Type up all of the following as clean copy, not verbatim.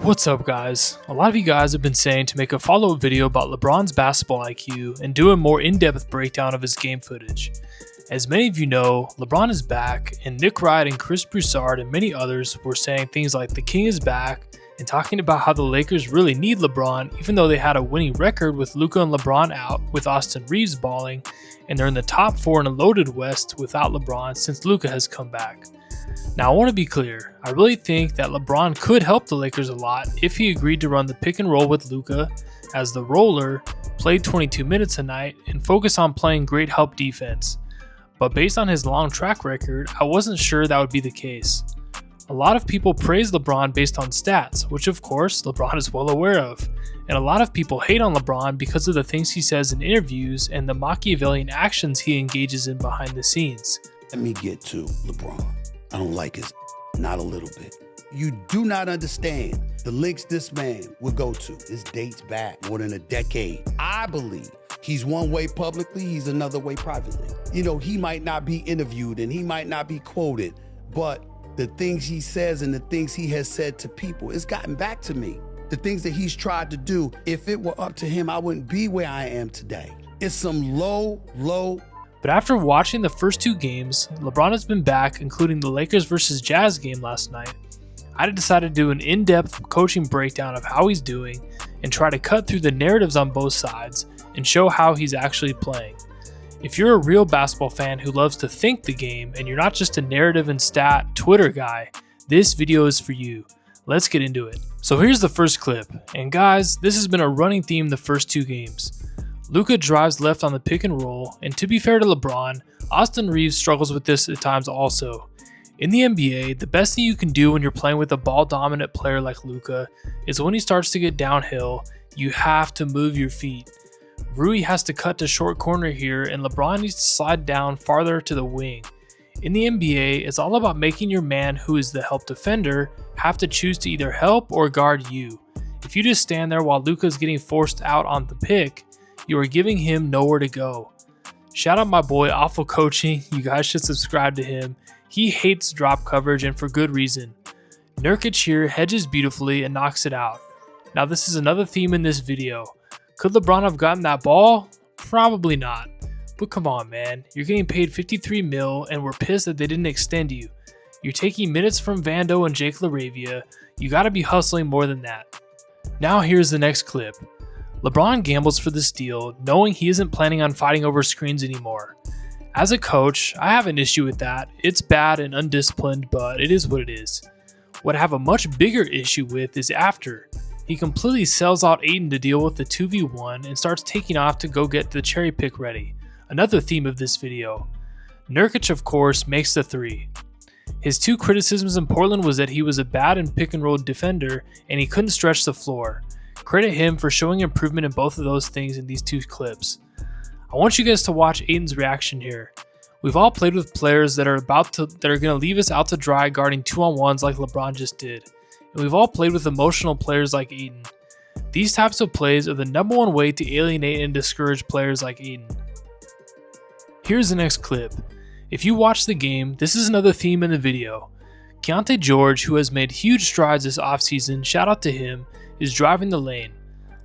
What's up, guys? A lot of you guys have been saying to make a follow-up video about LeBron's basketball IQ and do a more in-depth breakdown of his game footage. As many of you know, LeBron is back, and Nick Wright and Chris Broussard and many others were saying things like the King is back and talking about how the Lakers really need LeBron even though they had a winning record with Luka and LeBron out with Austin Reeves balling, and they're in the top 4 in a loaded West without LeBron since Luka has come back. Now I want to be clear, I really think that LeBron could help the Lakers a lot if he agreed to run the pick and roll with Luka as the roller, played 22 minutes a night, and focus on playing great help defense. But based on his long track record, I wasn't sure that would be the case. A lot of people praise LeBron based on stats, which of course LeBron is well aware of, and a lot of people hate on LeBron because of the things he says in interviews and the Machiavellian actions he engages in behind the scenes. Let me get to LeBron. I don't like his not a little bit. You do not understand the links this man would go to. This dates back more than a decade. I believe he's one way publicly, he's another way privately. You know, he might not be interviewed and he might not be quoted, but the things he says and the things he has said to people, it's gotten back to me. The things that he's tried to do, if it were up to him, I wouldn't be where I am today. It's some low. But after watching the first 2 games, LeBron has been back, including the Lakers vs Jazz game last night. I decided to do an in-depth coaching breakdown of how he's doing and try to cut through the narratives on both sides and show how he's actually playing. If you're a real basketball fan who loves to think the game and you're not just a narrative and stat Twitter guy, this video is for you. Let's get into it. So here's the first clip, and guys, this has been a running theme the first 2 games. Luka drives left on the pick and roll, and to be fair to LeBron, Austin Reeves struggles with this at times also. In the NBA, the best thing you can do when you're playing with a ball-dominant player like Luka is when he starts to get downhill, you have to move your feet. Rui has to cut to short corner here, and LeBron needs to slide down farther to the wing. In the NBA, it's all about making your man, who is the help defender, have to choose to either help or guard you. If you just stand there while Luka is getting forced out on the pick, you are giving him nowhere to go. Shout out my boy Awful Coaching, you guys should subscribe to him. He hates drop coverage and for good reason. Nurkic here hedges beautifully and knocks it out. Now this is another theme in this video. Could LeBron have gotten that ball? Probably not. But come on, man, you're getting paid $53 million and we're pissed that they didn't extend you. You're taking minutes from Vando and Jake LaRavia. You gotta be hustling more than that. Now here's the next clip. LeBron gambles for the steal, knowing he isn't planning on fighting over screens anymore. As a coach, I have an issue with that. It's bad and undisciplined, but it is what it is. What I have a much bigger issue with is after. He completely sells out Ayton to deal with the 2v1 and starts taking off to go get the cherry pick ready. Another theme of this video. Nurkic, of course, makes the 3. His 2 criticisms in Portland was that he was a bad and pick and roll defender and he couldn't stretch the floor. Credit him for showing improvement in both of those things in these 2 clips. I want you guys to watch Ayton's reaction here. We've all played with players that are going to leave us out to dry guarding 2-on-1s like LeBron just did. And we've all played with emotional players like Ayton. These types of plays are the number one way to alienate and discourage players like Ayton. Here's the next clip. If you watch the game, this is another theme in the video. Keontae George, who has made huge strides this offseason, shout out to him, is driving the lane.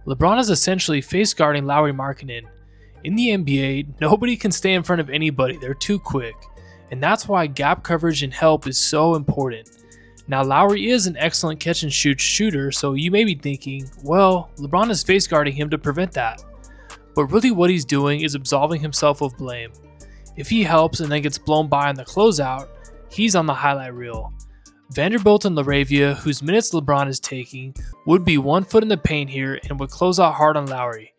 LeBron is essentially face guarding Lauri Markkanen. In the NBA, nobody can stay in front of anybody, they're too quick. And that's why gap coverage and help is so important. Now Lauri is an excellent catch and shoot shooter, so you may be thinking, well, LeBron is face guarding him to prevent that. But really what he's doing is absolving himself of blame. If he helps and then gets blown by on the closeout, he's on the highlight reel. Vanderbilt and LaRavia, whose minutes LeBron is taking, would be 1 foot in the paint here and would close out hard on Lauri.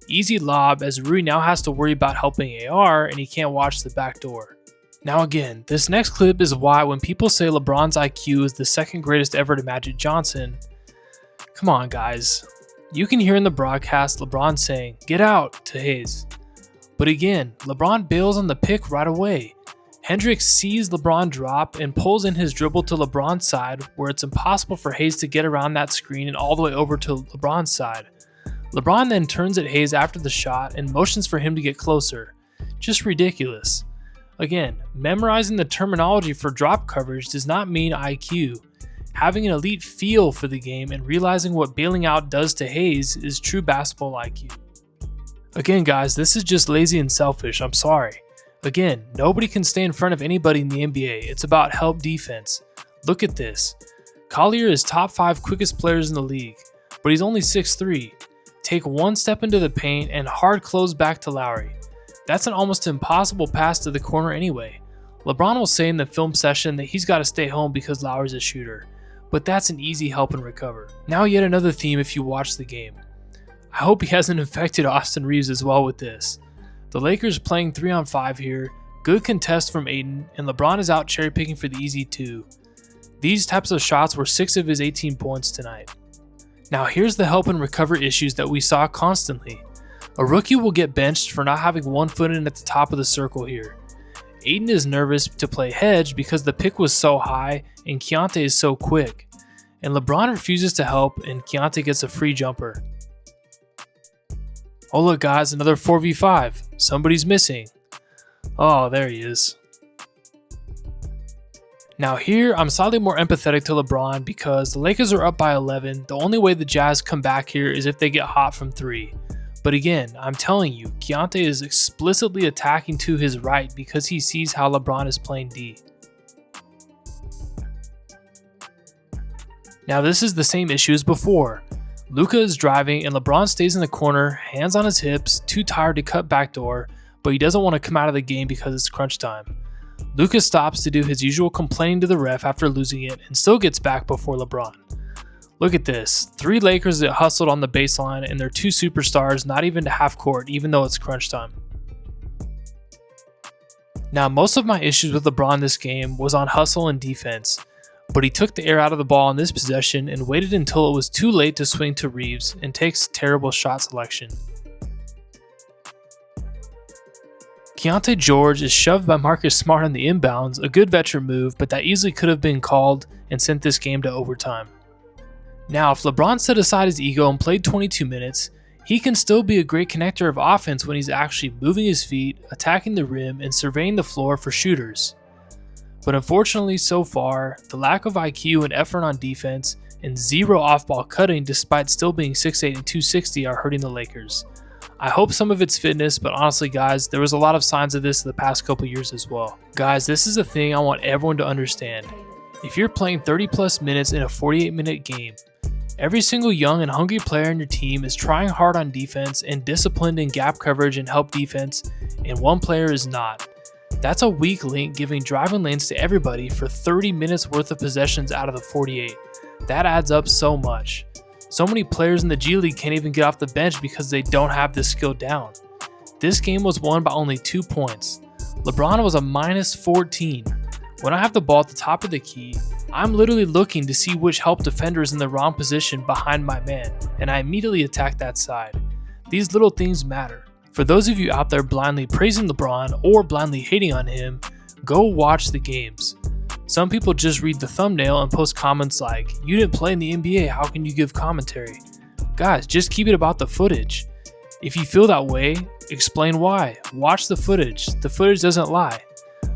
Easy lob, as Rui now has to worry about helping AR and he can't watch the back door. Now again, this next clip is why when people say LeBron's IQ is the second greatest ever to Magic Johnson, come on guys. You can hear in the broadcast LeBron saying, "Get out," to Hayes. But again, LeBron bails on the pick right away. Hendricks sees LeBron drop and pulls in his dribble to LeBron's side where it's impossible for Hayes to get around that screen and all the way over to LeBron's side. LeBron then turns at Hayes after the shot and motions for him to get closer. Just ridiculous. Again, memorizing the terminology for drop coverage does not mean IQ. Having an elite feel for the game and realizing what bailing out does to Hayes is true basketball IQ. Again guys, this is just lazy and selfish, I'm sorry. Again, nobody can stay in front of anybody in the NBA, it's about help defense. Look at this. Collier is top 5 quickest players in the league, but he's only 6'3". Take one step into the paint and hard close back to Lowry. That's an almost impossible pass to the corner anyway. LeBron will say in the film session that he's got to stay home because Lowry's a shooter, but that's an easy help and recover. Now yet another theme if you watch the game. I hope he hasn't infected Austin Reeves as well with this. The Lakers playing 3-on-5 here, good contest from Ayton, and LeBron is out cherry picking for the easy 2. These types of shots were 6 of his 18 points tonight. Now here's the help and recover issues that we saw constantly. A rookie will get benched for not having one foot in at the top of the circle here. Ayton is nervous to play hedge because the pick was so high and Keontae is so quick. And LeBron refuses to help and Keontae gets a free jumper. Oh look guys, another 4v5. Somebody's missing. Oh, there he is. Now here, I'm slightly more empathetic to LeBron because the Lakers are up by 11. The only way the Jazz come back here is if they get hot from 3. But again, I'm telling you, Keontae is explicitly attacking to his right because he sees how LeBron is playing D. Now this is the same issue as before. Luka is driving and LeBron stays in the corner, hands on his hips, too tired to cut backdoor, but he doesn't want to come out of the game because it's crunch time. Luka stops to do his usual complaining to the ref after losing it and still gets back before LeBron. Look at this, 3 Lakers that hustled on the baseline and their 2 superstars not even to half court even though it's crunch time. Now most of my issues with LeBron this game was on hustle and defense, but he took the air out of the ball in this possession and waited until it was too late to swing to Reeves and takes terrible shot selection. Keontae George is shoved by Marcus Smart on the inbounds, a good veteran move, but that easily could have been called and sent this game to overtime. Now, if LeBron set aside his ego and played 22 minutes, he can still be a great connector of offense when he's actually moving his feet, attacking the rim, and surveying the floor for shooters. But unfortunately so far, the lack of IQ and effort on defense and 0 off-ball cutting despite still being 6'8 and 260 are hurting the Lakers. I hope some of it's fitness, but honestly guys, there was a lot of signs of this in the past couple years as well. Guys, this is a thing I want everyone to understand. If you're playing 30 plus minutes in a 48-minute game, every single young and hungry player on your team is trying hard on defense and disciplined in gap coverage and help defense, and one player is not. That's a weak link giving driving lanes to everybody for 30 minutes worth of possessions out of the 48. That adds up so much. So many players in the G League can't even get off the bench because they don't have this skill down. This game was won by only 2 points. LeBron was a -14. When I have the ball at the top of the key, I'm literally looking to see which help defender is in the wrong position behind my man, and I immediately attack that side. These little things matter. For those of you out there blindly praising LeBron or blindly hating on him, go watch the games. Some people just read the thumbnail and post comments like, "You didn't play in the NBA, how can you give commentary?" Guys, just keep it about the footage. If you feel that way, explain why. Watch the footage doesn't lie.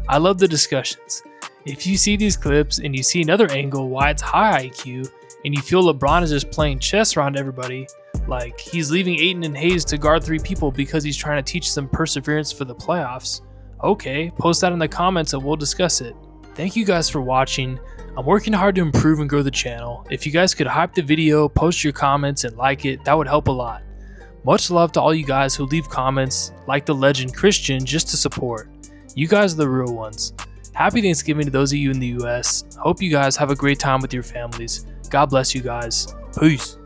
I love the discussions. If you see these clips and you see another angle why it's high IQ and you feel LeBron is just playing chess around everybody, like he's leaving Ayton and Hayes to guard 3 people because he's trying to teach them perseverance for the playoffs, okay, post that in the comments and we'll discuss it. Thank you guys for watching. I'm working hard to improve and grow the channel. If you guys could hype the video, post your comments, and like it, that would help a lot. Much love to all you guys who leave comments, like the legend Christian, just to support. You guys are the real ones. Happy Thanksgiving to those of you in the US. Hope you guys have a great time with your families. God bless you guys. Peace.